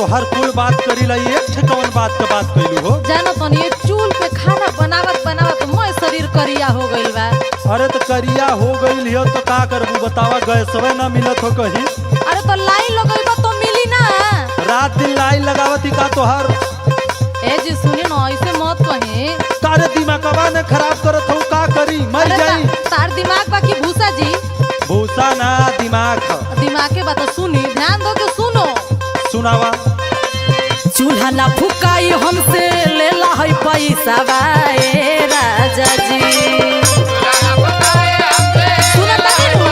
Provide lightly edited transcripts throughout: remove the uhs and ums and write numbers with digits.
तोहर कुल बात करी ला एक ठे कौन बात का बात कैलू हो। जानो तो ये चूल पे खाना बनावत बनावत मोर शरीर करिया हो गइल बा। अरे तो करिया हो गई हो तो का करबू बतावा, गैसवे ना मिलत हो कहीं। अरे तो लाइन लगइबा तो मिली ना। रात दिन लाइन लगावती का तोहर। ए जी सुनी ना ऐसे मत कहे। तारे दिमागवा ने खराब करत हो, का करी मर अरे जाई। तार दिमाग बाकी भूसा जी। भूसा ना दिमाग ह। दिमाग के बात सुनी, ध्यान दो के सुनो। सुनावा। चूल्हा ना फुकाई हमसे लेला है पैसा बाए राजा जी। सुना तानी नु?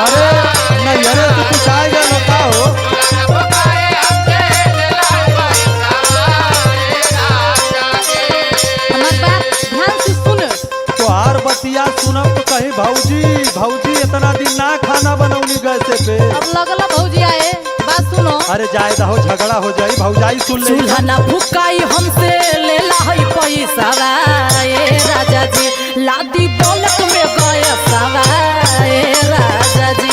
अरे नहीं, अरे तो कुछ आएगा ना का हो। हमार बात ध्यान से सुनो। तोहार बतिया सुनब तो कहीं भौजी भौजी इतना दिन ना खाना बनौनी गैसे पे। अब लगला भौजी आए, बात सुनो। अरे जाए रहो, झगड़ा हो जाई, भौजाई सुन ले। चूल्हा ना फुकाई हमसे लेला है पैसा बाए राजा जी। लादी दौलत में गए सवाए राजा जी।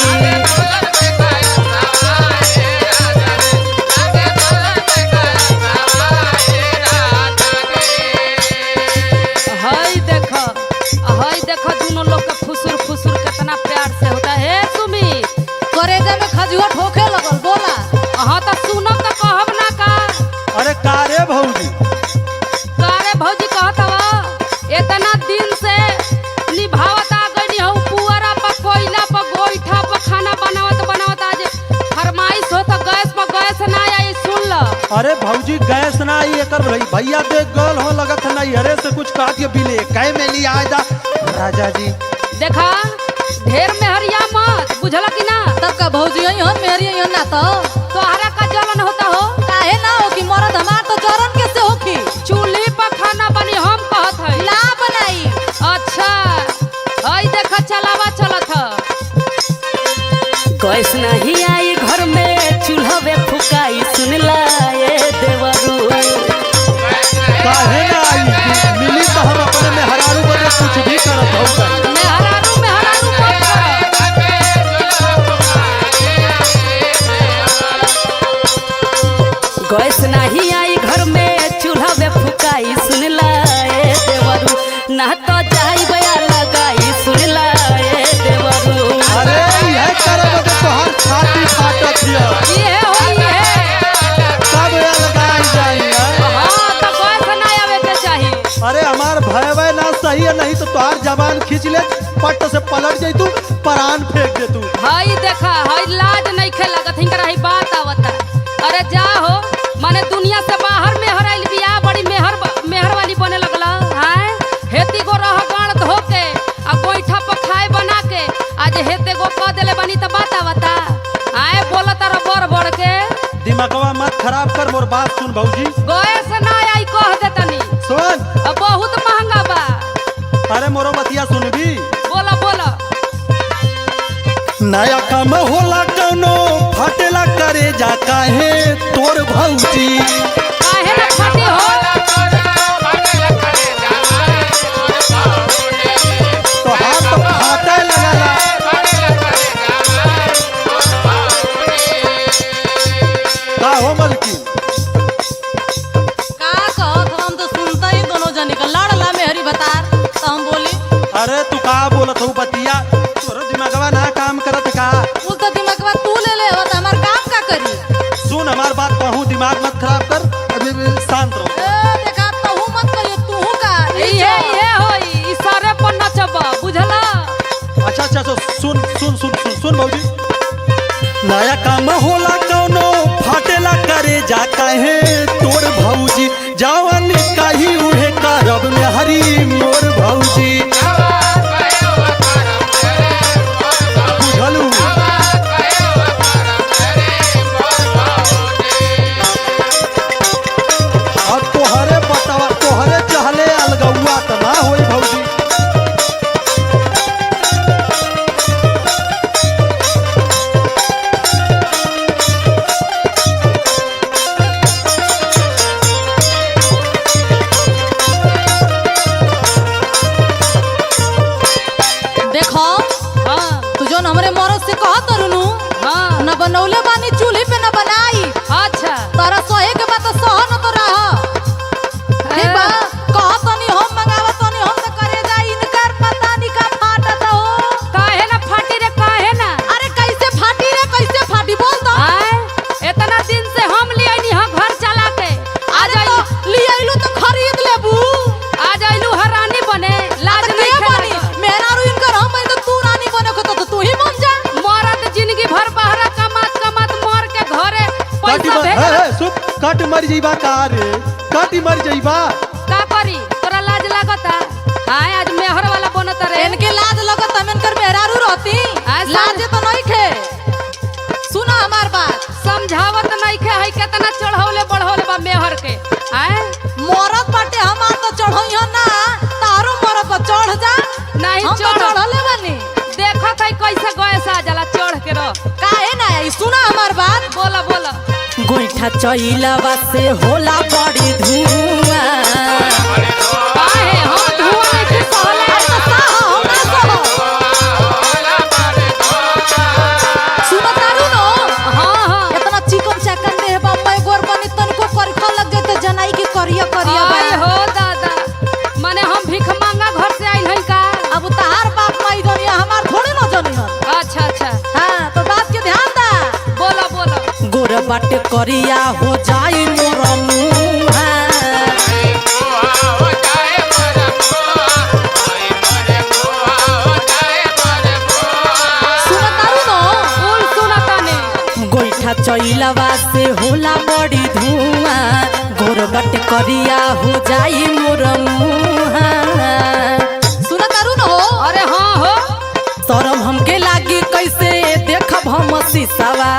हई देखो दोनों लोग का फुसुर फुसुर कितना प्यार से होता है। सुमी करेजा में खजुआ ठोके लगल, बोला। हाँ तो सुनो तो कहब ना का। अरे का रे भौजी। कारे भौजी कहत हवा इतना दिन से निभावत आ गई हूँ पुअरा पर कोयला पर गोईठा पर खाना बनावत बनावत आज फरमाइश हो तो गैस ना आई, सुन ल। अरे भौजी गैस ना आई एकर भैया देख गल हो लगत नहीं। अरे से कुछ कहा के बिले कै में लिया आयदा राजा जी। देखा ढेर मेहरिया मत, बुझला कि ना। तब का भौजी यही हो मेहरिया यही ना तो तोहरा का जलन होता हो। काहे ना हो कि मरद हमार तो जलन कैसे होखी। चूल्ही पर खाना बनी हम कहत है ला बनाई। अच्छा हई देखा चलावा चलत ह। गैस नहीं आई घर में चूल्हा फुकाई, सुन ला ये देवरू। काहे ना आई, मिली तो हम अपने में हरारू बने कुछ भी करत हो कहीं। मेहरारू मत करो। गैस नहीं आई घर में चूल्हा में फुकाई, सुन ला ये देवरू। ना तो जाई बया लगाई, सुन ला ये देवरू। अरे यह करब तो तोहर छाती फाटत हिय। ये होई है सब या लगाई जाई। हां तो गैस ना आवे के चाहिए। अरे हमार भयवे ना सही है, नहीं तो तोहार जबान खींच ले, पट से पलट जाई तू, प्राण फेंक दे तू। हई देखा हई लाज नहीं खे लगत हिंकरा ही बात आवता। अरे जा हो माने दुनिया से बाहर में हराइल बिया बड़ी मेहर वाली बने लगला। हां हेती गो रह गाड़ धो के आ गोईठा पर खाए बना के आज हेते गो क देले बनी त बात आवता। आए बोलत र बड़ के दिमागवा मत खराब कर, मोर बात सुन भौजी। गैस ना आई कह देतनी। सुन अब बहुत महंगा बा। अरे मोरो बतिया सुनबी। बोला बोला। नया काम होला कौनो फटेला करे जा काहे तोर भौजी। काहे ना फाटी हो। तो हाथ तो फाटे लगला। का हो मलकी। का कहत हम तो सुनता ही दोनों जने का लड़ला मेहरी बतार तो हम बोली। अरे तू का बोलत हो बतिया, तोरो दिमागवा ना काम करत का। उस तो दिमागवा तू ले हो तो हमार काम का करी। सुन हमार बात कहूँ, दिमाग मत खराब कर, अभी शांत रहो। देखा तू मत करियो तू का। ये होई इशारे पर नचबा, बुझला। अच्छा अच्छा तो सुन सुन सुन सुन सुन भौजी। नया काम होला कौनो फाटेला करे जा काहे तोर भौजी। जवान काही उहे करब में हरी मोर भौजी। बुझलू। अब तोहरे बतावा, तोहरे चहले अलगौआ त ना होई भौजी। काटी पैसा भेज है सुप काट मर जइबा का रे काटी मर जइबा का करी तोरा लाज लागता हाय आज मेहर वाला बनत रे इनके लाज लगत हम इनकर मेहरारू रहती ऐसा- लाज तो नहीं खे सुना हमार बात समझावत नहीं खे है केतना चढ़ौले बढ़ौले बा मेहर के आए मरद बाटे हम तो चढ़ई ना तारो मरद पर चढ़ जा नहीं हम तो चढ़ चढ़ले बानी देखत है कैसे गैस आ जाला चढ़ के रह काहे ना आई सुना हमार बात बोला बोला गोइठा चइलवा से होला बड़ी धुआं काहे हम धुआं नहीं के सहले सुनो तारू नो हां हां इतना चिकन चाकन देह बा मैं गोर बनी तनको करखा लग जाए तो जनाई की करिया करिया बा आय हो दादा माने हम भीख मांगा घर से आइल हई का अब तहार बाप माई दुनिया हमार थोड़ी न जानी हन अच्छा अच्छा हां तो बात के ध्यान दा बोला बोला गोर बाटे करिया हो जाई मोर मुहा सुनो तारू नो फूल सुनताने गोइठा चइलवा से होला बड़ी धुआं गोर बाटे करिया हो जाई मोर मुहा सुनो तारू नो अरे हां हो शरम हमके लागी कैसे देखब हम शीशवा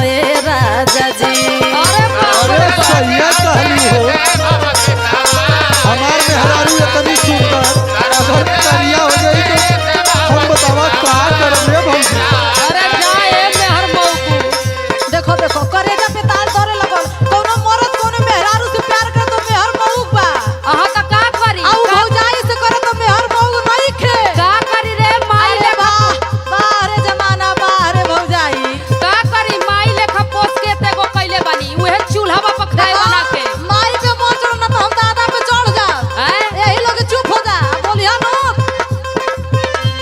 ए राजा जी अरे बाप अरे रे बाप। सैया कहली हो हमार मेहरारू इतनी सुंदर अगर करिया हो गई तो हम बतावा का करब रे भौजी अरे जाए मेहर मौकू देखो देखो करेजा पे ताल धरे लगल कोनो मरद कोनो मेहरारू से प्यार करे तो मेहर मऊक बा अहा त का करी आउ भौजाई से करे तो मेहर मऊक नहीं खे का करी रे माई अरे लेखा वाह बाहरे जमाना बाहरे भौजाई का करी माई लेखा पोस के तेगो कइले बानी उहे चूल्हा पर खाए बना के माई पे मोचड़ ना तो हम दादा पे चढ़ जा हैं यही लोग चुप हो जा बोलिया नो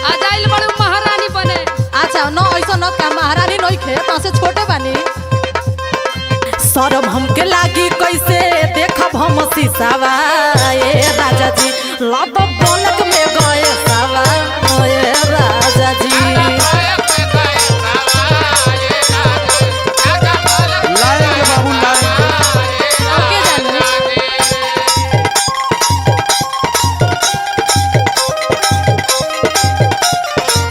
आ जाइल बड़ू महारानी बने अच्छा न ऐसा न का महारानी नहीं खे तो से छोटे बानी शरम हमके लागी कैसे देखब हम शीशावा ए राजा जी लब बोलक में गए सावा ए राजा जी लाएंगे बाबू लाएंगे ओके जानो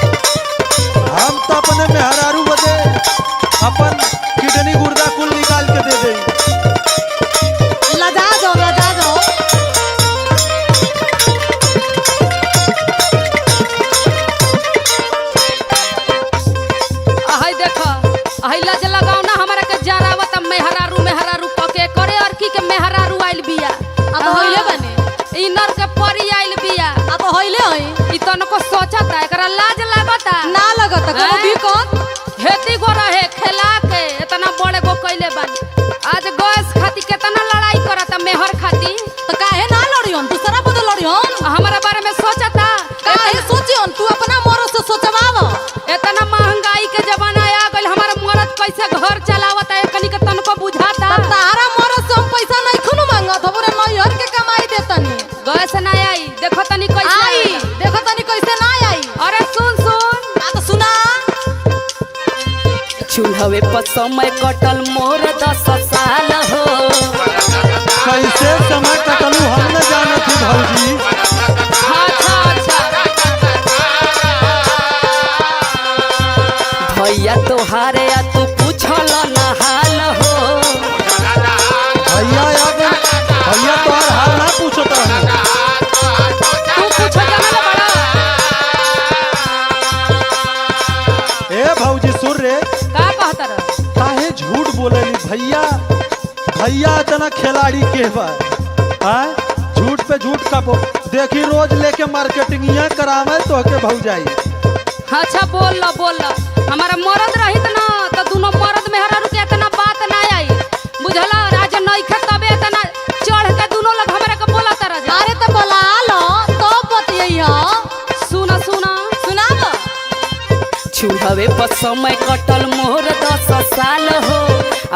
हम तो अपने मेहरारू बदे अपन किडनी गुर्दा कुल निकाल के दे दें लजा जाओ ahai देखा ahai लज लगाओ ना हमरा के जरावत मेहरारू मेहरारू पके करे और की के मेहरारू आइल बिया अब होइले बने ई नर के परी आइल बिया अब होइले होई ई तनको सोचता एकरा लाज लागता ना लगत कोनो हैं? भी कौन हेती गो रहे खेला के इतना बड़े गो कइले बानी आज गैस खाती केतना लड़ाई करता मेहर खाती तो काहे ना लड़ियन दूसरा बदे लड़ियन हमारा बारे में सोचता काहे सोचियन तू अपना मरो से सोचवाव इतना महंगाई के जमाना आ गइल हमारा मरद कैसे घर चलावता है कनी के तनको बुझाता तारा मरो से हम पैसा नहीं खुनु मांगत हमरे नैहर के कमाई देतनी गैस ना आई देखो तनी कैसे आई आई देखो तनी कैसे ना आई अरे सुन सुन आ तो सुना चूल्हवे पर समय कटल मोर 10 साल हो कैसे समय कटलू हम न जानत ही भौजी अच्छा अच्छा भैया तोहारे आ तू पूछल ना हाल हो भैया अब भैया तो हाल ना पूछत रहने तू पूछो जाने बड़ा ए भौजी सुन रे का कहत रह काहे झूठ बोलेली भैया भैया इतना खिलाड़ी के बा आय झूठ पे झूठ का देखी रोज लेके मार्केटिंगिया करावे तो के भौजाई अच्छा बोल लो हमारा मरद रहित ना तो दोनों मरद मेहरारू के इतना बात ना आई बुझला राज नइखे तबे इतना चढ़ के दोनों लोग हमरा के बोलत रह अरे तो बोला लो तो बतियैया सुना सुना सुनाव चूल्हवे पर समय कटल मोर 10 साल हो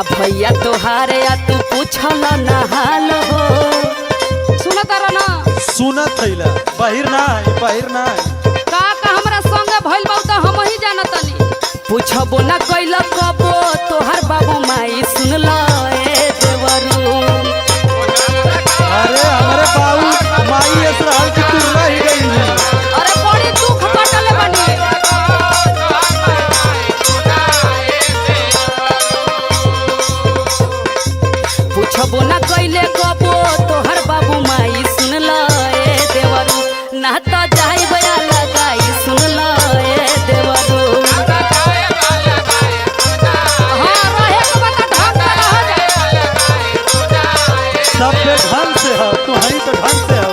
आ भैया तोहारे आ तू पूछल ना हाल हो सुनत रह ना सुनत थैला बहिर ना है का हमरा संगे भइल बा त हम ही जानतनी पूछबो न कैल कबो तोहर बाबू माई सुन लो ए देवरू। अरे हमारे बाबू माई ऐसा रहल कि तू रह गई है। अरे बड़ी दुख बटले बनी। पूछबो न कैले कबो तोहर बाबू माई सुन लो ए देवरू। ना तो जाई बया लगाई सुन लो ए देवरू। सब पे ढंग से हो, तू हई तो ढंग से हो।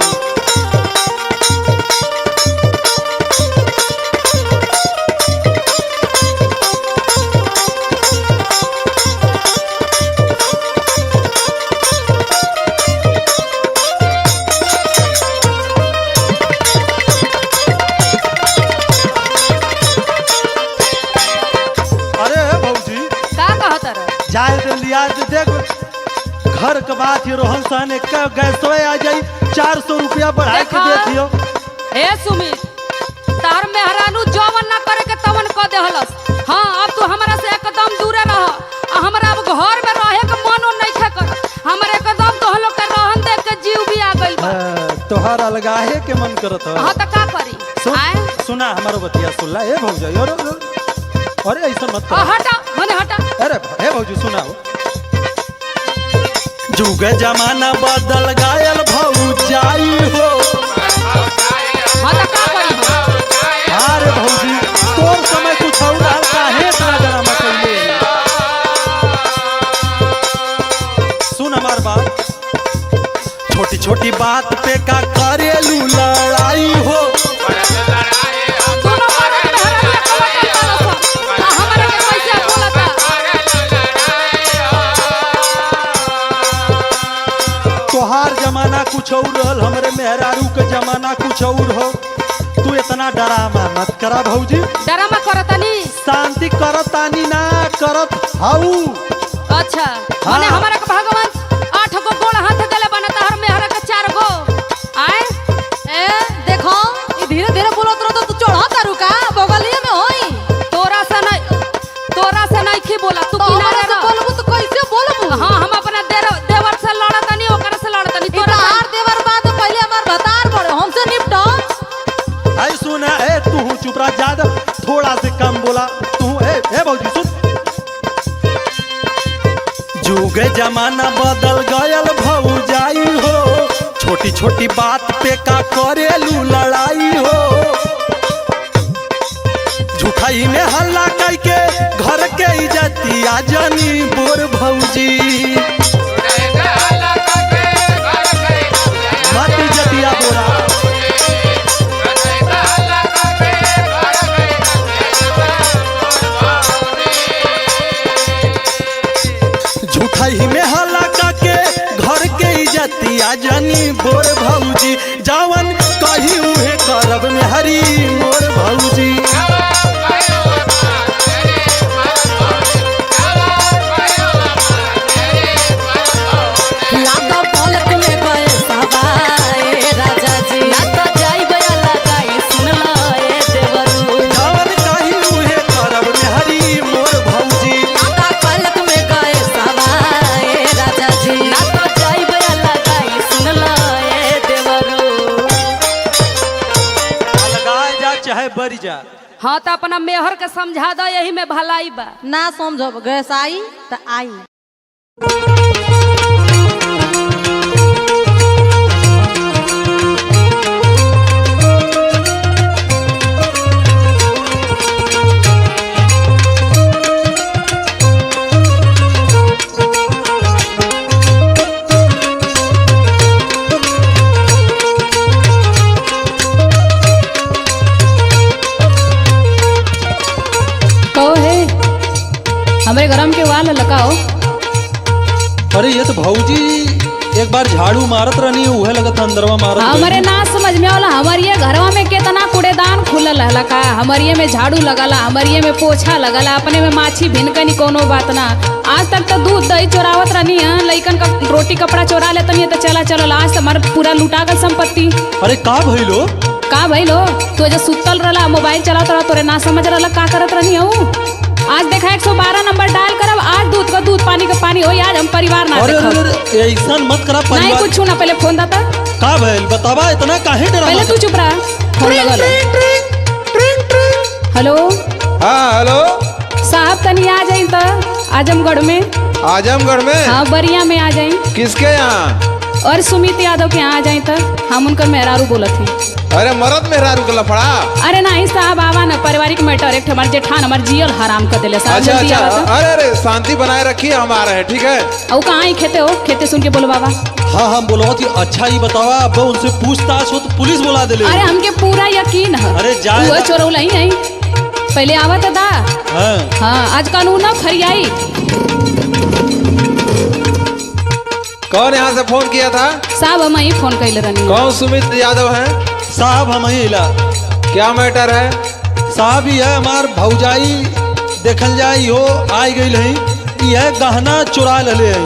अरे भौजी का कहत रह? जाए दे लिया दे, देख घर के बात ये रोहन सहन एक गैसवे आ जाई 400 रुपया बढ़ा के दे दियो। हे सुमित, तार मेहरानू जवन ना करे के तवन क देहलस। हाँ अब तू हमरा से एकदम दूरे रह। आ हमरा अब घर में रहे के मनो नइखे कर। हमरे एकदम तोह लोग के रहन देख के जीव भी आ गइल बा। तोहर अलगाहे के मन करत हो। हाँ तो का करी? आए सुना हमारो बतिया सुनला ए भौजी। अरे ऐसा मत कर। हटा मने हटा। अरे हे भौजी सुनाओ। जुग जमाना बदल गयल भौजाई हो। हाँ तो का करी? अरे भौजी तोर समय कुछ और रहा, काहे इतना ड्रामा कइले? सुन हमार बात। छोटी छोटी बात पे का करेलू लड़ाई हो। दोनों मर्द मेहरारू के कवर करता रह। आ हमरा के कैसे बोलता? तोहार जमाना कुछ और रहल, हमरे मेहरारू के जमाना कुछ और हो। तू इतना डरामा मत करा भौजी। डरामा करतनी? शांति करतानी ना करत हाउ। अच्छा माने हमारा के भगवान 8 गो गोड़ हाथ गले बनता हर मेहरा के 4 गो। आए ए देखो ई धीरे धीरे बोलत रह तो तू चढ़ा तारू का बगलिए में होई। तोरा से नहीं खी बोला तू तो किनारे हमरा से रह। बोलबू तो कैसे बोलबू? हाँ हम अपना देवर से लड़तनी ओकरा से लड़तनी। तोरा हार देवर बात पहले हमार भतार पड़े हमसे निपटो। आई सुन ए तू चुप रह, ज्यादा थोड़ा से कम बोला तू। ए भौजी सुन। जुग जमाना बदल गयल भौजाई हो। छोटी छोटी बात पे का करेलू लड़ाई हो। झूठाई में हल्ला करके घर के इज्जतिया जानी बोर भौजी। मत इज्जतिया बोरा। झूठाई में हल्ला करके घर के इज्जतिया जानी बोर भौजी। जवन कही उहे करब में हरी मोर भौजी। लादा पलक में गए सवाए राजा जी। ना तो जाई बया लगाई सुन लो ए देवरू। जवन कही उहे करब में हरी मोर भौजी। लादा पलक में गए सवाए राजा जी। ना तो जाई बया लगाई सुन लो ए देवरू। लगाए जा चाहे बरी जा। हाँ तो अपना मेहर के समझा दो, यही में भलाई बा। ना समझब गैस आई त आई। हमरे गरम के वाल लगाओ। अरे ये तो भौजी एक बार झाड़ू मारत रहनी उहे लगत अंदरवा मारत हमारे ना समझ में आवला। हमारे घरवा में कितना कूड़ेदान खुलल रहला का। हमारे में झाड़ू लगला, हमारे में पोछा लगला, अपने में माछी भिनकनी कोनो बात ना। आज तक तो दूध दही चोरावत रहनी है, लइकन का रोटी कपड़ा चोरा लेतनी है तो चला चलो। आज तो हमारा पूरा लुटा गल संपत्ति। अरे का भइलो? का भइलो? तू जो सुतल रहला मोबाइल चलात रहा, तोरे ना समझ रहला का करत रहनी हूँ। आज देखा 112 नंबर डायल करब, आज दूध का दूध, पानी का पानी हो, आज हम परिवार ना अरे देखब। अरे ऐसा मत करा नहीं परिवार। कुछ ना, पहले फोन दाता, का भइल बतावा, इतना काहे डरा? पहले तू चुप रहा। फोन लगल। हेलो हाँ हेलो। साहब, तनी आ जाई तो आजमगढ़ में। आजमगढ़ में? हाँ, बरिया में आ जाई। किसके यहाँ? और सुमित यादव के यहाँ आ जाई तो हम उनकर मेहरारू बोलत हैं। अरे मरद मेहरारू के लफड़ा? अरे नहीं साहब, आवा ना, पारिवारिक मैटर, एक हमारे जेठान हमार जियल हराम कर दिले साहब। अच्छा जल्दी अच्छा, आवा तो। अरे अरे शांति बनाए रखिए, हम आ रहे हैं, ठीक है? और कहाँ ही खेते हो, खेते सुन के बोलो बाबा। हाँ हम बोलो कि अच्छा ही बतावा, अब उनसे पूछताछ हो तो पुलिस बुला दे ले। अरे हमके पूरा यकीन है। अरे जाए वो ना। चोरौला ही नहीं, पहले आवा तो दा। हाँ हाँ, आज कानून ना फरियाई। कौन यहाँ से फोन किया था? साहब हम ही फोन कैले रहनी। कौन सुमित यादव है? साहब हम ही इला क्या मैटर है? साहब ही है हमार भौजाई, देखल जाई हो आई गई है, यह गहना चुरा ले है।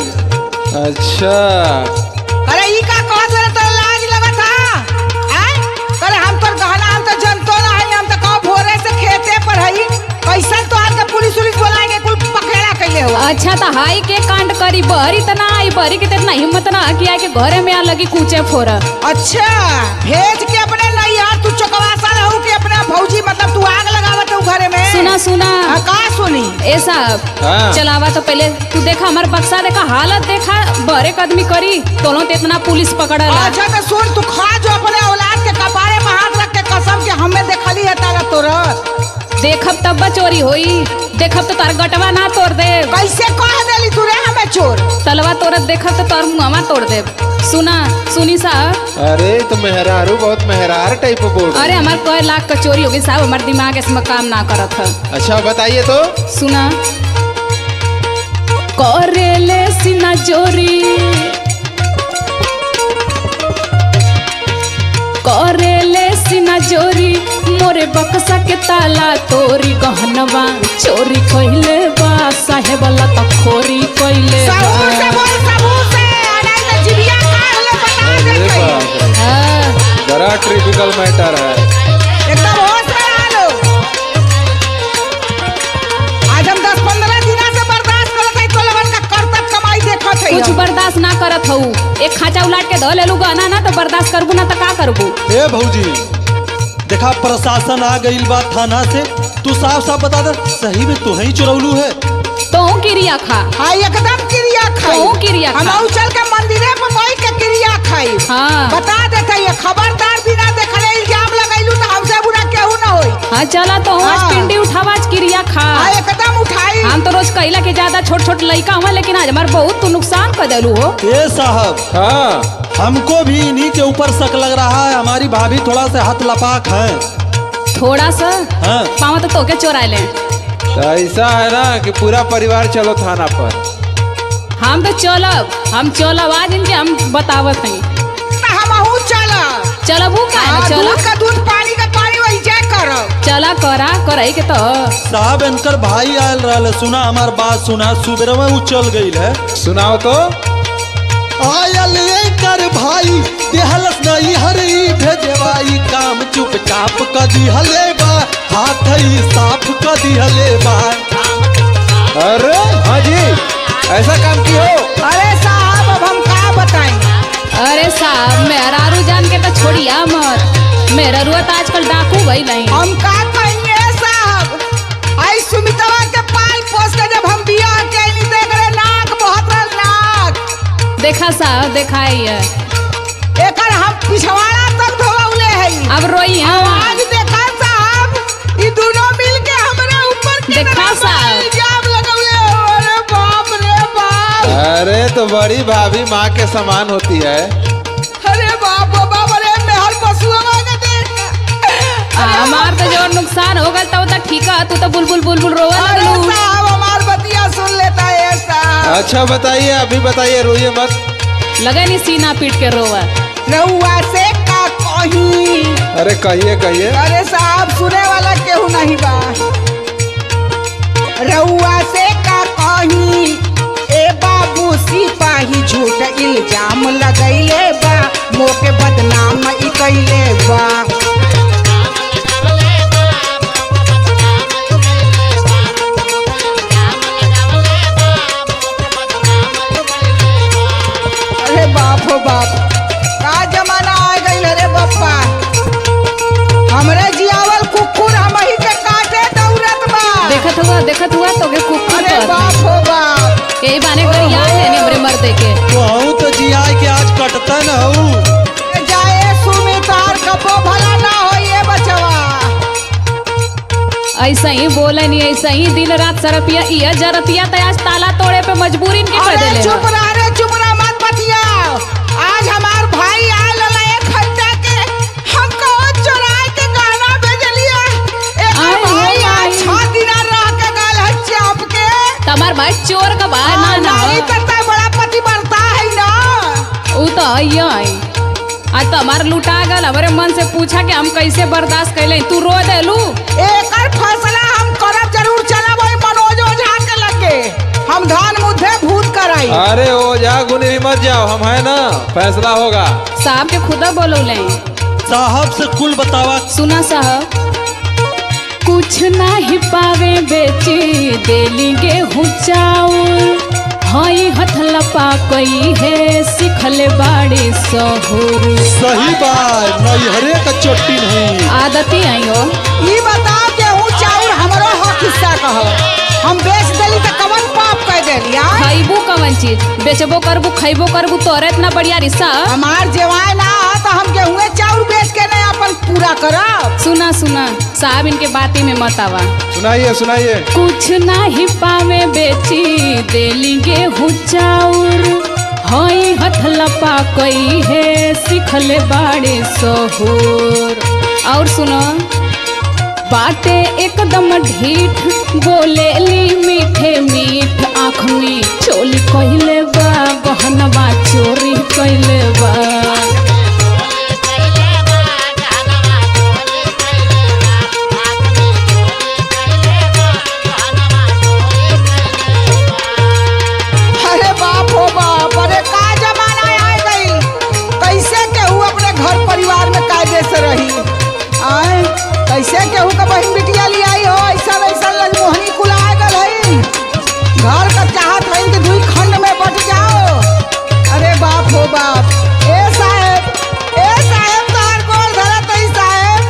अच्छा अरे ई का कहत रहे तो लाज लगत हा? आय अरे हम तो गहना हम तो जनतो ना है, हम तो कहो भोरे से खेते पर हई, कैसन तो आज के पुलिस बुलाएंगे, कुल पकड़ा कैले हो। अच्छा तो हाई के कांड करी, बहरी तना आई, बहरी के इतना हिम्मत ना किया कि घरे में आ लगी कूचे फोरा। अच्छा भेज के अपने नहीं यार, तू चौकवासा रहू कि अपना भौजी, मतलब तू आग लगावत हूँ घरे में। सुना सुना, हाँ, का सुनी? ए साहब हाँ। चलावा तो पहले तू देखा हमार बक्सा, देखा हालत, देखा बहरे कदमी करी तो इतना पुलिस पकड़ल। अच्छा तो सुन, तू खा जो अपने औलाद के कपारे में हाथ रख के कसम के हमें देखली है तारा तोरत। देखब तब चोरी होई, देखब तो तार गटवा ना तोड़ दे। कैसे कह देली तू रे हमें चोर? तलवा तोड़त देखब तो तार मुँहवा तोड़ दे। सुना सुनी साहब। अरे तो मेहरारू बहुत मेहरार टाइप बोल रही है। अरे हमार कई लाख का चोरी हो गई साहब, हमार दिमाग इसमें काम ना करत है। अच्छा बताइए तो। सुना, करेले सीना चोरी, करेले सीना चोरी, मोरे बक्सा के ताला तोरी, गहनवा चोरी कइले बा, साहेब वाला तखोरी कइले सबूत से बा। बोल, सबूत से, नहीं तो जिबिया काट ले, बता दे अरे कहीं। बाप रे, हाँ, बड़ा ट्रिपिकल मैटर है। एकदम होश में रह लो। आज हम 10-15 दिना से बर्दाश्त करत हई, तो लगन का करतब कमाई देखत हई। कुछ बर्दाश्त ना करत हूँ, एक खाचा उलाट के धो लेलू गहना ना तो बर्दाश्त करबू ना तो का करबू। ए भौजी देखा प्रशासन आ गई बा थाना से, तू साफ साफ बता दे सही में तू ही चुरौलू है। तो क्रिया खा। हाँ एकदम क्रिया खाई। तो क्रिया खा। हम चल के मंदिरे पर बैठ के क्रिया खाई। हाँ। बता देते ये खबरदार, बिना देखले इल्जाम लगैलू तो हमसे बुरा केहू ना होई। हाँ चला तो आज हाँ। पिंडी उठावा, आज क्रिया खा। हाँ एकदम उठाई। हम तो रोज कहला के ज्यादा छोट छोट लड़का हुआ, लेकिन आज हमारे बहुत तू नुकसान कर देलू हो। ए साहब हाँ हमको भी इन्हीं के ऊपर शक लग रहा है, हमारी भाभी थोड़ा सा हाथ लपाक है। थोड़ा सा हाँ। पावा तो तोके चोरा ले। तो ऐसा है ना कि पूरा परिवार चलो थाना पर। हम तो चलब आज इनके हम बतावत नहीं। हमहू चला। चलबू का हाँ, चला, दूध का दूध, पानी का पानी, वही जय करब। चला करा करई के तो। साहब इनकर भाई आयल रहा, सुना हमार बात सुना, सुबह में वो चल गई है। सुनाओ तो। आयल कर भाई देहलस नहीं हरी भेजवाई, काम चुपचाप कर दिहले बा, हाथ ही साफ कर दिहले बा। अरे हाँ जी, ऐसा काम की हो? अरे साहब अब हम का बताएं? अरे साहब मेहरारू जान के तो छोड़िया मत, मेहरारू तो आजकल डाकू गई नहीं। हम का कहेंगे साहब? आई सुमितवा के पाल पोस के जब हम बियाह के नहीं देख रहे, नाक बहुत रहा नाक। देखा साहब, देखा है एकर हम पिछवाड़ा तक धोवले हई। अब रोई है। आज देखा साहब, ये दोनों मिल के हमारे ऊपर देखा साहब। इल्जाम लगौले हो। अरे बाप रे बाप। अरे तो बड़ी भाभी माँ के समान होती है। अरे बाप रे बाप, अरे मेहर पशुआ के देख। हमार तो जो नुकसान हो गया तो ठीक है, तू तो बुलबुल बुलबुल रोवा अरे लगलू। साहब हमार बतिया सुन लेता है साहब। अच्छा बताइए, अभी बताइए, रोइए मत। लगे नहीं सीना पीट के रोवा। रउआ से का कहीं? अरे कहिए कहिए। अरे साहब सुने वाला केहू नहीं बा। रउआ से का कहीं? ए बाबू सिपाही झूठ इल्जाम लगैले बा, मोके बदनाम ई कैले बा। ऐसा ही बोले नहीं, ऐसा ही दिन रात सरपिया इया जरतिया तो आज ताला तोड़े पे मजबूरी इनके कर अरे देले। चुप रह रे, चुप रह, मत बतियाओ। आज हमार भाई आए लला एक घंटा के हमको चुराए के गहना भेजलिया। एक आय हो भाई आज भाई। 6 दिन रह के गल है चाप के। तमार भाई चोर का भाई ना ना नहीं करता, बड़ा पतिव्रता है ना। उ तो आइयो आई। आज तो हमार लुटा गल, हमारे मन से पूछा कि हम कैसे बर्दाश्त कैले, तू रो देलू। एकर फैसला हम करब जरूर, चलब वही मनोज ओझा के लगे। हम धान मुद्धे भूत कराई। अरे ओझा गुनी भी मत जाओ, हम है ना, फैसला होगा। साहब के खुदा बोलौले। साहब से कुल बतावा। सुना साहब, कुछ नहीं पावे बेची देली गेहूं चाउर, हई हथलपा कई है सिखले बाड़ी सहूर। सही बात, नैहरे का चोटी नहीं। आदती आई हो। ई बताओ गेहूं चाउर हमरो हक हिस्सा कहो। हम बेच देली त कवन पाप कर देली आ? खैबू कवन चीज, बेचबो करबू खैबो करबू, तोरे इतना बढ़िया रिश्ता। हमार जेवाय ना आ तो हम गेहूं चाउर बेच के नहीं अपन पूरा करब। सुना सुना साहब, इनके बाती में मत आवा। सुनाइए सुनाइए। कुछ नहीं पावे बेची देली गेहूं चाउर, हई हथलपा कई है सिखले बाड़े सहूर। और सुनो, बाटे एकदम ढीठ, बोलेली मीठे मीठ, आँख में चोली कइले बा, गहनवा चोरी कइले बा। अरे बाप हो बाप, अरे का जमाना आ गई। कैसे केहू अपने घर परिवार में कायदे से रही आए? कैसे केहू का बहन बिटिया ले आई हो? ऐसा ऐसा ललमोहनी कुल आ गल है। घर का चाहत है कि दुई खंड में बट जाओ। अरे बाप हो बाप। ए साहेब तार गोल धरत है साहेब,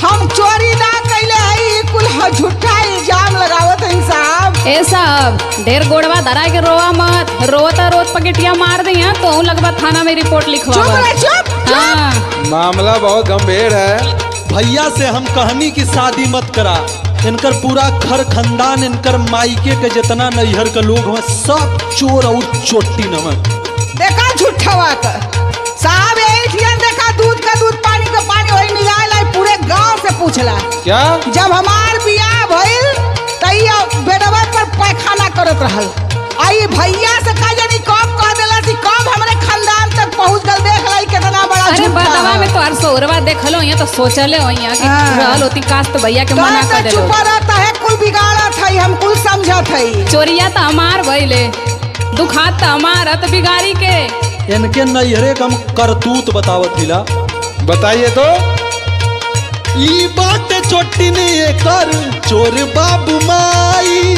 हम चोरी ना कैले है, कुल झूठा इल्जाम लगावत है साहब। ए साहब, ढेर गोड़वा धरा के रोवा मत, रोता रोत पकेटिया मार दी हैं तो लगभग थाना में रिपोर्ट लिखवा। चुप रह, चुप। हाँ, मामला बहुत गंभीर है। भैया से हम कहनी की शादी मत करा। इनकर पूरा घर खानदान, इनकर मायके के जितना नैहर के लोग हैं सब चोर और चोटी नमन। देखा झूठवा का साहब, यही ठियन देखा, दूध का दूध पानी का पानी वही मिला ला। पूरे गांव से पूछला क्या? जब हमार बियाह भइल तैया बेडवा पर पैखाना करत रहल। आई भैया से का जानी कब कह देला सी, कब हमरे खानदान तक पहुंच गल। देख लाई कितना बड़ा अरे झूठा बदवा है। में तो हर सोरवा देखलो यहाँ तो सोचले हो यहाँ कि हाँ। रहल होती काश तो भैया के मना कर देलो। चुप रहता है, कुल बिगाड़त है, हम कुल समझत है। चोरिया तो हमार भइले, दुखात तो हमार तो बिगाड़ी के। इनके नैहरे कम करतूत बतावत हिला। बताइए तो। ई बात चोटी ने कर चोर बाबू माई,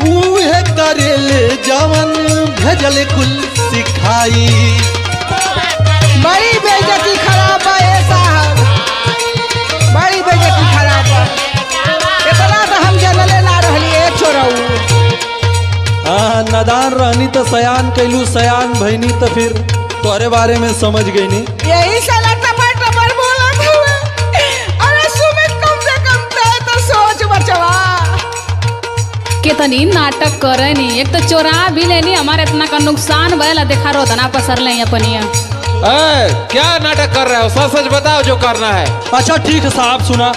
उहे करेले जवन भेजले कुल सिखाई। बड़ी बेइज्जती खराब है साहब, बड़ी बेइज्जती खराब है। इतना तो हम जनले ना रहली ए चोरऊ। हाँ, नादान रहनी तो सयान कैलू, सयान भैनी तो फिर तोरे बारे में समझ गई नी। यही साला टपर टपर बोला था। अरे सुमित, कम से कम तो सोच बचवा। कितनी नाटक करे नी, एक तो चोरा भी लेनी, हमारे इतना का नुकसान भला देखा रोदना पसर ले अपनिया। क्या नाटक कर रहे हो? सच सच बताओ जो करना है। अच्छा ठीक है साहब, सुना।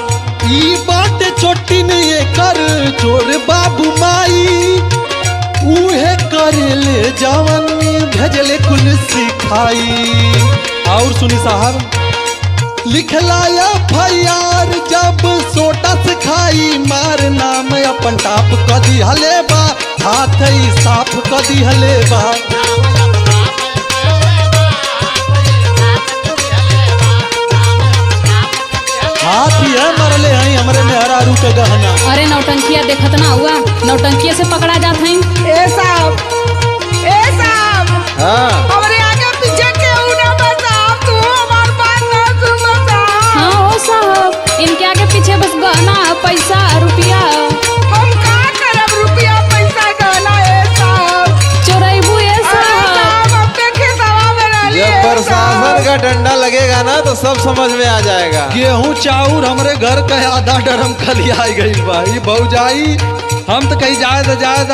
ई बात चोटी ने कर चोर बाबू माई, उहे करेले जवन भेजले कुल सिखाई। और सुनी साहब, लिखला FIR जब सोटा सिखाई, मार नाम अपन टाप कदी हले बा, हाथ ही साफ कदी हले बा। हाथ ही है मरले हैं हमरे मेहरारू के गहना। अरे नौटंकिया देखत ना हुआ, नौटंकिया से पकड़ा जात है। ए साहब, हाँ। हमरे आगे पीछे केहू ना बचाओ, तू हमार बात ना सुनो साहब। हाँ हो साहब, इनके आगे पीछे बस गहना पैसा रुपया। हम का करब रुपया पैसा गहना ए साहब? चोरैबू ए अरे साहब। साहब, अपने खेतवा में रहली जब ए प्रशासन साहब। का डंडा लगेगा ना तो सब समझ में आ जाएगा। गेहूं चाउर हमरे घर का आधा डरम खलिया गई भाई भौजाई। हम तो कहीं जाए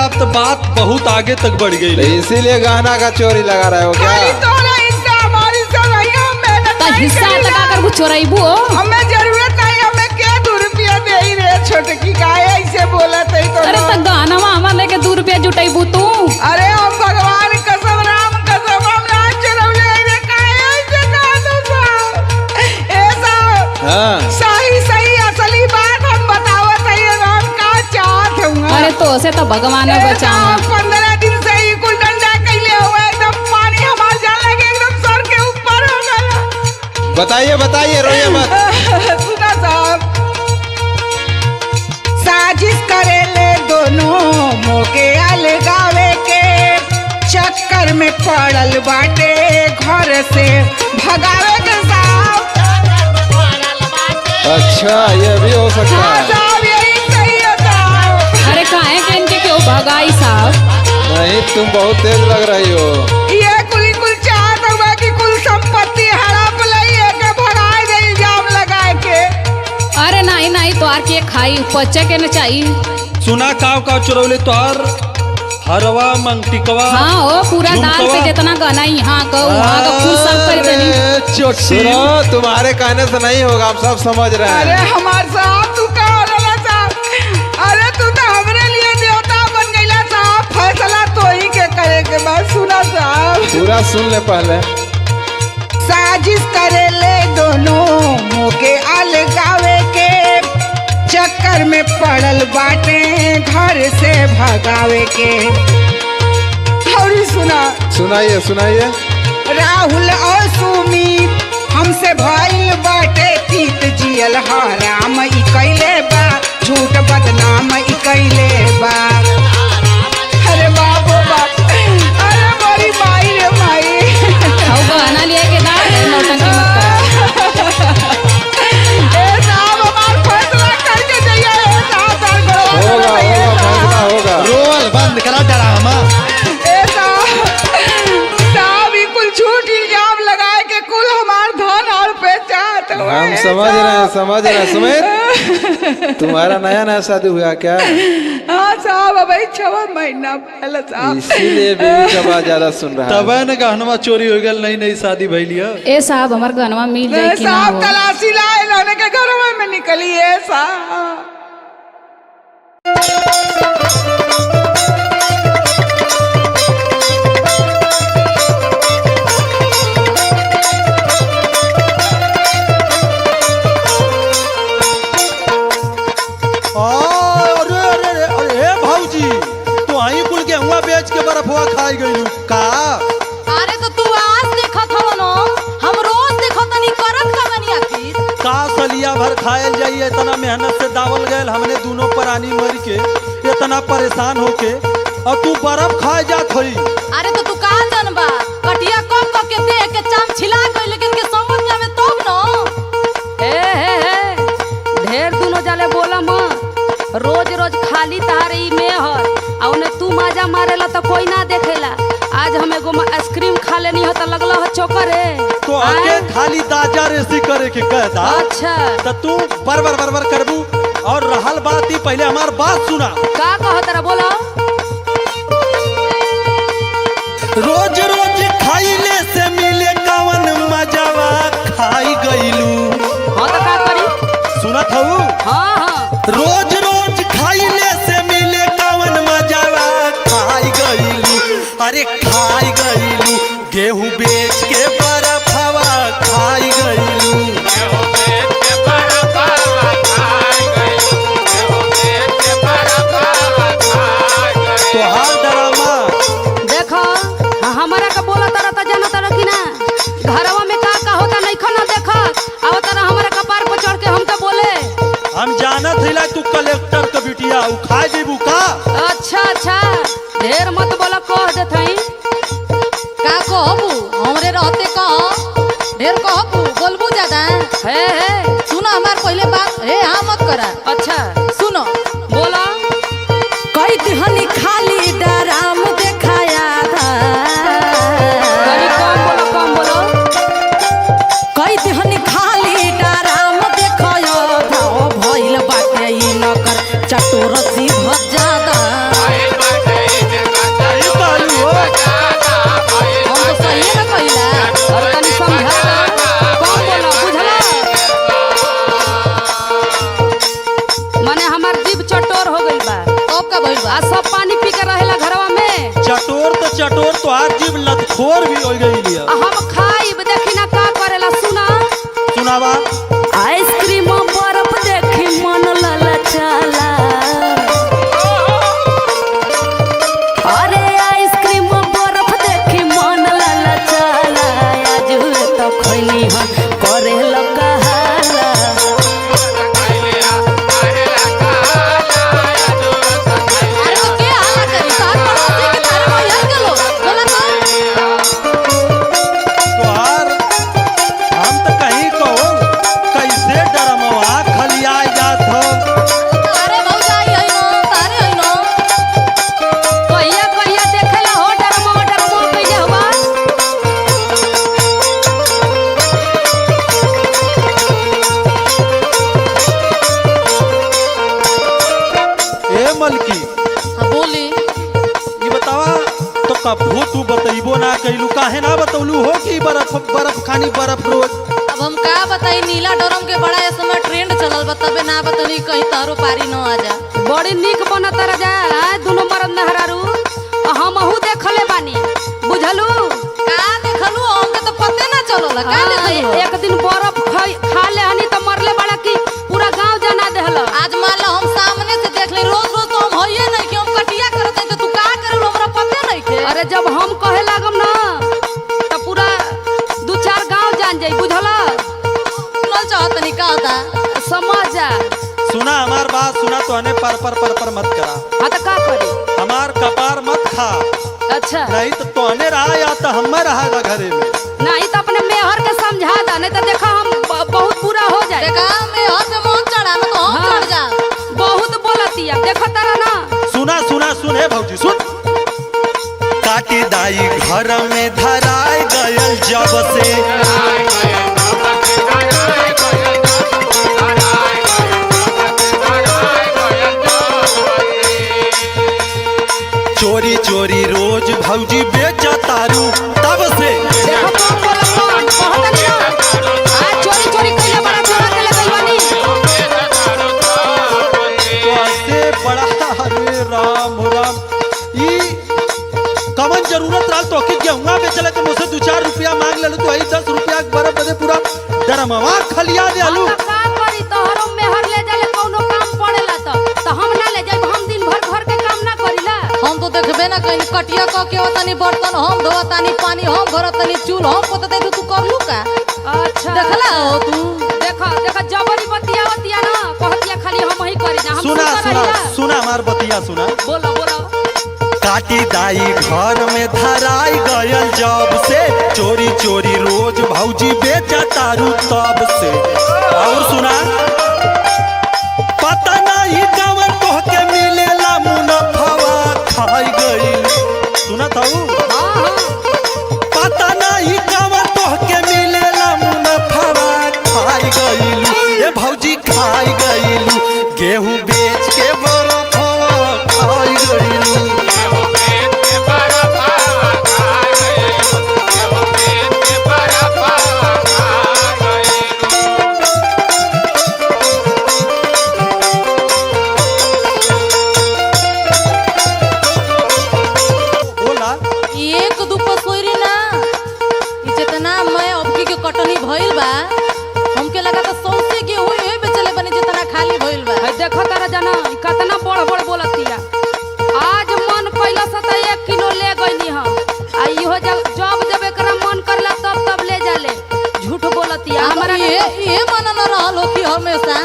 अब तो बात बहुत आगे तक बढ़ गई। तो इसीलिए गहना का चोरी लगा रहे हो क्या? खाली तोरा हिस्सा हमारी सब है, हम मेहनत तो नहीं हिस्सा करेला। लगा कर चोराइबू। हमें जरूरत नहीं, हमें क्या 2 रुपया दे ही रे छोटकी गाय ऐसे बोलत है तो अरे ना। तो गहनवा हमार लेके 2 रुपया जुटाइबू तू। अरे हम भगवान कसम राम कसम हम ना चरौले रे काहे ऐसे दादू साहब। ए साहब हाँ। सही असली बात हम बतावत है, हम का चाहत हूँ। अरे तो से तो भगवान ने बचाना। 15 दिन से ही कुल डंडा कैले हुआ एकदम पानी हमार जान लगे एकदम सर के ऊपर हो गया। बताइए रोइए मत। सुना साहब साजिश करेले दोनों मौके अलगावे के चक्कर में पड़ल बाटे घर से भगावे के साहब। अच्छा ये भी हो सकता हाँ है। साहब यही सही है साहब। अरे काहे के इनके क्यों भगाई साहब? नहीं तुम बहुत तेज लग रही हो। ये कुल चाहत हुआ कि कुल संपत्ति हड़प लइए के भगाए दे इल्जाम लगाए के। अरे नहीं तो आर के खाई बच्चे के न चाहिए। सुना काव चुरौले तोहर हरवा मंगटिकवा। हाँ ओ पूरा दाल पे झुमकवा। जितना गना यहाँ का वहाँ का फूल सब कर देनी। अरे चोटी। सुनो तुम्हारे कहने से नहीं होगा, हम सब समझ रहे अरे हैं। हमार साहब तू का हो रहा साहब? अरे तू तो हमरे लिए देवता बन गईला साहब। फैसला तो ही के करे के बाद सुना साहब। पूरा सुन ले पहले। साजिश करेले दोनों मौके अलगावे के चक्कर में पड़ल बाटे घर से भगावे के। और सुनाइए। राहुल और सुमित हमसे भइल बाटे तीत जियल हराम ई कैले बा झूठ बदनाम ई कैले बा। अरे बाबो बाप, अरे बड़ी माई रे माई। और गहना लिए के दाल नौटंकी मत कर। ए साहब हमार फैसला करके जाइए। ए साहब तार गड़वा होगा गड़वा, ए फैसला साहब। होगा। रोल बंद करा ड्रामा। ए साहब ई कुल झूठ इल्जाम लगाए के कुल हमार धन और पे चाहत हुआ। हम ए समझ रहे हैं साहब। सुमित तुम्हारा नया शादी हुआ क्या? हाँ साहब अभी 6 महीना पहले साहब। इसीलिए बीवी का बात ज्यादा सुन रहा तब है। न गहनवा चोरी हो गया, नई शादी भइलिया। ए साहब हमार गहनवा मिल जाए कि ना साहब हो? तलाशी लाए लाने के घर में निकली है साहब। अरे भाऊजी तू आई कुल के हुआ बेच के बर्फवा खाई गई का? अरे तो तू आज देखत हो न, हम रोज देखत नहीं करत का बनी आखिर। का सलिया भर खायल जाइए, इतना मेहनत से दावल गए हमने दोनों प्राणी मर के इतना परेशान होके और तू बर्फ खाए जात होई। अरे तो तू का जानबा कटिया कब के देख के चाम छिला गई लेकिन के समझ में आवे तब न। हे ढेर दुनो जाले बोला मत। रोज खाली तार ई मेहर और ने तू मजा मारेला तो कोई ना देखेला। आज हम एगो आइसक्रीम खा लेनी हो तो लगला हो चोकरे। तो आके खाली दाजा रेसी करे के कहता। अच्छा तो तू बरबर करबू। और रहल बात ही पहले हमार बात सुना। का कहो तेरा बोला? रोज खाइले से मिले कवन मजावा खाई गईलू। हाँ तो का करी? सुनत हूँ। हाँ रोज खाइले से मिले कवन मजावा खाई गईलू। अरे खाई गईलू गेहूं बेच के बर्फवा खाई गईलू। तो हाल ड्रामा देखो हमारा का बोला तारा तो जाना तारा कि ना घरवा में का होता नहीं खाना देखा अब तारा हमारा कपार पर चढ़ के हम तो बोले। हम जानत हिला तू कलेक्टर के बिटिया उ खाए जेबू का? अच्छा ढेर मत बोला कह देथई। का कहबू हमरे रहते कह ढेर कहबू बोलबू ज्यादा। हे सुनो हमार पहले बात हे हाँ मत करा। अच्छा सुनो बोला। कई दिहनी खाली डराम देखाया था। कम बोलो सुनावा। आइसक्रीम बर्फ देखी मन ललचाला। अरे आइसक्रीम बर्फ देखी मन ललचाला। आजुए तो खैनी हम करे लकहाला। अरे तो के हाला करी तार पड़ोसी के तारे में यही गेलो बोला तो तोहार हम तो कहीं कहो कैसे डरमवा खलिया जात हो। तारे भौजाई है नो तारे है नो। कहिया कहिया देखेला हो डरमो कहिया हुआ। ए मलकी हाँ बोली। ये बतावा तो कभू तू बतैबो ना कैलू, काहे ना बतौलू हो कि बर्फ बर्फ खानी बर्फ रोज। अब हम का बताई नीला डरम के बड़ा इस समय ट्रेंड चलल बा तबे ना बतनी कहीं तारो पारी न आ जा। बड़ी निक बनत रजा दोनों मरद नहरारू हमहू देखले बानी बुझलू। का देखलू हमके तो पते ना चलल का देखलू। एक दिन बर्फ खा ले हनी तो मरले बड़ा की पूरा गांव जना देहल। आज मान लो हम सामने से देख ले रोज रोज तो हम होइए नहीं कि हम कटिया करत है तो तू का करलू हमरा पते नहीं के। अरे जब हम कहे लागम ना तो पूरा 2-4 गांव जान जाई बुझला। न चाहत नहीं का होता समझ जा। सुना हमार बात सुना, तो अने पर मत करा। हाँ तो का करी। हमार कपार मत खा, अच्छा नहीं तो अने रहा या तो हम रहेगा घरे में। नहीं तो अपने मेहर के समझा दा, नहीं तो देखा हम बहुत बुरा हो जाए। देखा मैं हर पे मोन चढ़ा ना तो हम हाँ। चढ़ जा। बहुत बोलती है देखो तारा ना। सुना सुना सुन हे भौजी सुन। काटी दाई घर में धराय गयल जब से, चोरी चोरी रोज भौजी बेचतारू तब से। देखो कौन बोलत कौन कहत नहीं ना। आज चोरी चोरी कइले बड़ा चोरा के ले गइवानी। तो ऐसे बड़ा अरे राम राम ई कवन जरूरत रहा तो कि गेहुआ बेचले के मुझसे 2-4 रुपया मांग ले तो आई 10 रुपया के बरफ बदे पूरा डरमवा खलिया दे आलू। हम तो का करी तोहरो मेहर ले जाले कोनो काम पड़ेला तो हम ना ले जाइब। हम दिन भर घर के काम ना करिला। हम तो देखबे ना कहीं कटिया क के ओतनी बर्तन हम धोतानी पानी हम भरतनी चूल हम पोतते तू करलू का। अच्छा देखला हो तू। देखा देखा जबरी बतिया ना कहतिया खाली हम ही करी ना। हम सुना सुनत सुना रहिला। सुना हमार बतिया सुना। बोलो बोलो। काटी दाई घर में धराई गयल जब से, चोरी चोरी रोज भौजी बेचतारू तब से। और सुना पता नहीं कवन तोह के मिलेला मुनाफावा खाई गई। सुना था हाँ हाँ पता नहीं कवन तोह के मिलेला मुनाफावा खाई गई। ये भौजी खाई गई गेहूं बेच के बरफवा खाई गई। एक दू पसोरी ना ई जितना मैं अबकी के कटनी भइल बा हमके लगा था सौसे गेहूं ए बेचले बने जितना खाली भइल बा। है देखो तारा जाना कितना बड़ बड़ बोलतिया। आज मन कैला से तो 1 किलो ले गईनी हम। आ इहो जब एकरा मन करला तब ले जाले। झूठ बोलतिया हमारा हमरा ये मन न रहल हो कि हमेशा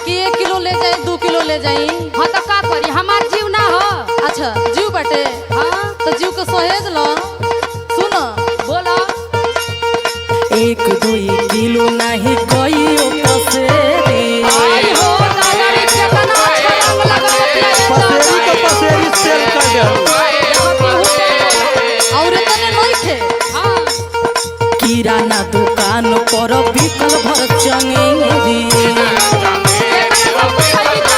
कि 1 किलो ले जाई 2 किलो ले जाई। हाँ तो का करी हमार जीव ना हो। अच्छा जीव बाटे हाँ तो जीव के सहेज लो। सुनो बोलो। 1-2 किलो नहीं कोई पसेरी। आई हो दादा रे कितना अच्छा रंग लगतिया रे पसेरी तो पसेरी सेल कर दे। और तने नहीं थे हाँ किराना दुकान पर बिकल भर चंगेरी। एकरा सब खाई त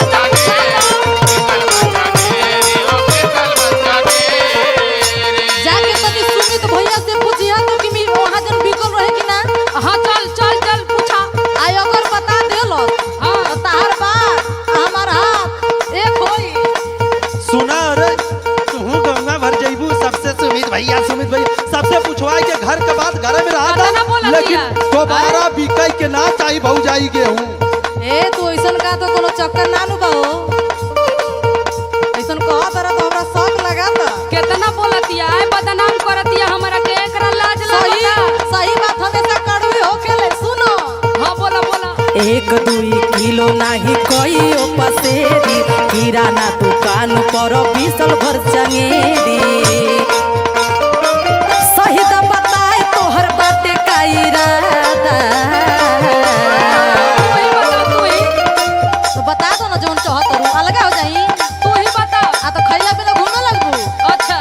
जाके तनी सुमित भैया से पूछिया तो कि मी वहां जन बिकल रहे कि ना। हाँ चल पूछा। आई अगर बता देलो हाँ तो तार बात हमार हाथ एक होई। सुना रे तू गंगा भर जइबू सबसे सुमित भैया सबसे पूछवाई के घर के बात घर में रहा पता ना था, बोला लेकिन दिया। दोबारा बिकाई के ना चाहिए भौजाई गेहूं। ए तू ऐसन का तो कोनो चक्कर ना नु बाओ ऐसन कहा तरह तो हमरा शौक लगाता। कितना बोलतिया है बदनाम करतिया हमरा के एकरा लाज सही लगता। सही बात हमेशा कड़वी होखेले सुनो। हाँ बोला बोला। 1-2 किलो नाही कोई ओ पसेरी किराना दुकान पर बिसल भर चंगेरी सही द बताए तोहर बाटे का इरादा। तू ही तो बता दो ना जोन चाहत रू अलगा हो जाई। तू ही बता। आ तो खैला बिना घूमे लगबू। अच्छा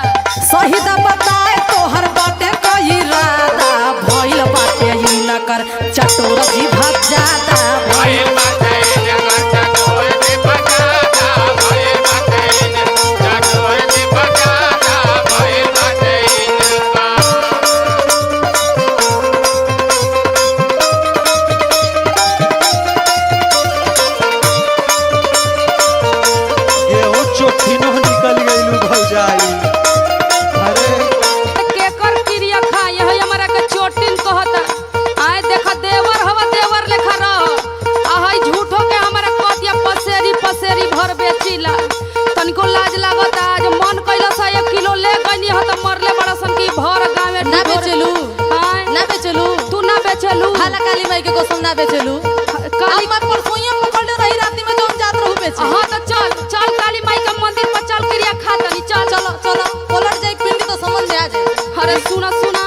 सही द बताए तोहर बाटे का इरादा भइल बाटे ही न कर चटोर जी भाग जाता भइल गेहूं चोखिनो निकल गइलू भौजाई। अरे केकर क्रिया खाए है हमरा के चोटिन कहता। आए देखा देवर हवा देवर लेखा रह। आ हई झूठो के हमरा कहतिया पसेरी पसेरी भर बेचिला। तनिको लाज लागता। आज मन कइला सा 1 किलो ले गनी ह त मरले बड़ा सन की भर गांव में ना बेचलू आए ना बेचलू तू ना बेचलू। खाला काली माई के कसम ना बेचलू। काली हम परसोइया पकड़ले रही राती में जोन जात रहू बेचे। हाँ तो चल चल काली माई का मंदिर पर चल क्रिया खा तनी चल। चलो चलो पलट जाए पिंडी तो समझ में आ जाए। अरे सुना सुना।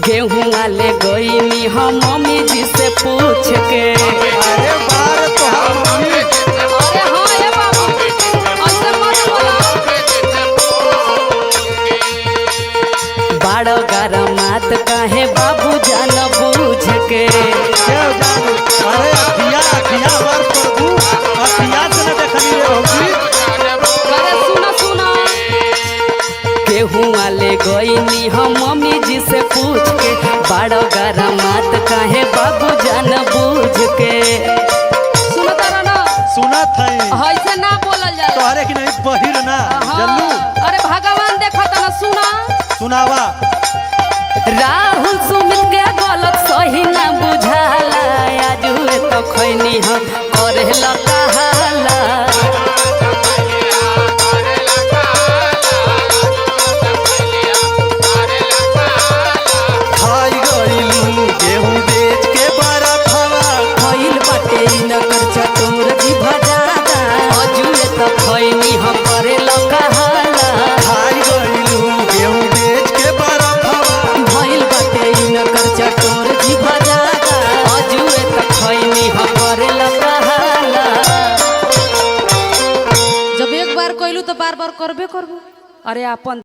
गेहूं वाले गईनी हम मम्मी जी से पूछ के अरे बार तोहार मम्मी अरे हाँ ये बाबू ऐसे मत बोला। बाड़ गरमात काहे बाबू जान बूझ के केव जानू। अरे अखिया बार प्रभु अखिया से न देखनी रे भौजी। अरे सुना सुना। गेहूं वाले गईनी हम मम्मी जी से पूछ के बाड़ गरमात काहे बाबू जान बूझ के सुना तारा ना। सुनत है ऐसे ना बोलल जाला। तोहरे की नहीं बहिर ना हाँ, जल्लू अरे भगवान देखा तना सुना। सुनावा। राहुल सुमित के गलत सही ना बुझाला आज हुए तो खैनी हम करेला कहाला। खाई गइलू गेहूं बेच के बड़ा फवा। भइल बाटे न कर चटोर जी भजादा आज हुए तो खैनी हम करेला कहाला। खाई गइलू गेहूं बेच के बड़ा फवा। भइल बाटे न कर चटोर जी भजादा आज हुए तो खैनी हम करेला कहाला। जब एक बार कइलू तो बार बार करबे करबू। अरे अपन